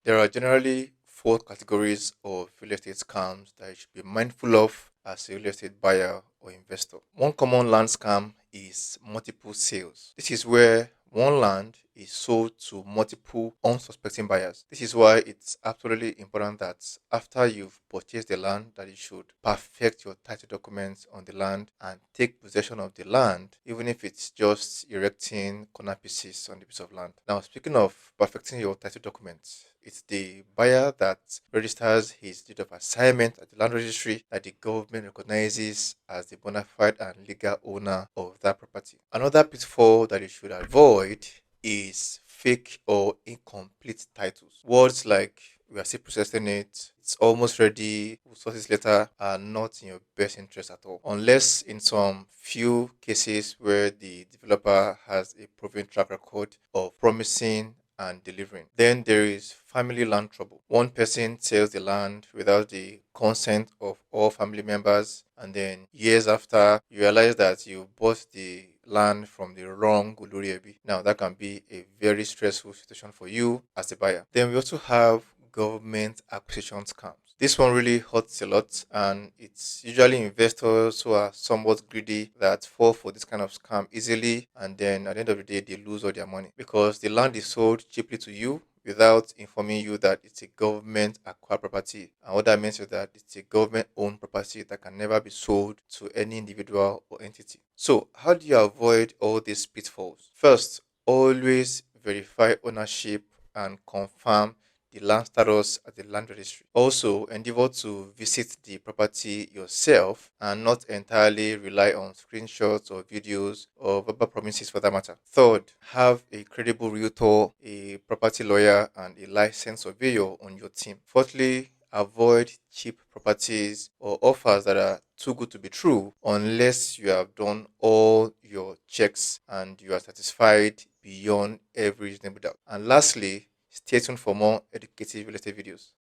There are generally four categories of real estate scams that you should be mindful of as a real estate buyer or investor. One common land scam is multiple sales. This is where one land is sold to multiple unsuspecting buyers. This is why it's absolutely important that after you've purchased the land that you should perfect your title documents on the land and take possession of the land, even if it's just erecting corner pieces on the piece of land. Now, speaking of perfecting your title documents, it's the buyer that registers his deed of assignment at the land registry that the government recognizes as the bona fide and legal owner of that property. Another pitfall that you should avoid is fake or incomplete titles. Words like we are still processing it, it's almost ready, we'll sort this later are not in your best interest at all. Unless in some few cases where the developer has a proven track record of promising and delivering. Then there is family land trouble. One person sells the land without the consent of all family members, and then years after, you realize that you bought the land from the wrong Uluriebi. Now, that can be a very stressful situation for you as a buyer. Then we also have government acquisition scams. This one really hurts a lot, and it's usually investors who are somewhat greedy that fall for this kind of scam easily, and then at the end of the day, they lose all their money because the land is sold cheaply to you without informing you that it's a government acquired property. And what that means is that it's a government owned property that can never be sold to any individual or entity. So, how do you avoid all these pitfalls? First, always verify ownership and confirm the land status at the land registry. Also, endeavor to visit the property yourself and not entirely rely on screenshots or videos or verbal promises for that matter. Third, have a credible realtor, a property lawyer, and a licensed surveyor on your team. Fourthly, avoid cheap properties or offers that are too good to be true unless you have done all your checks and you are satisfied beyond every reasonable doubt. And lastly, stay tuned for more educative real estate videos.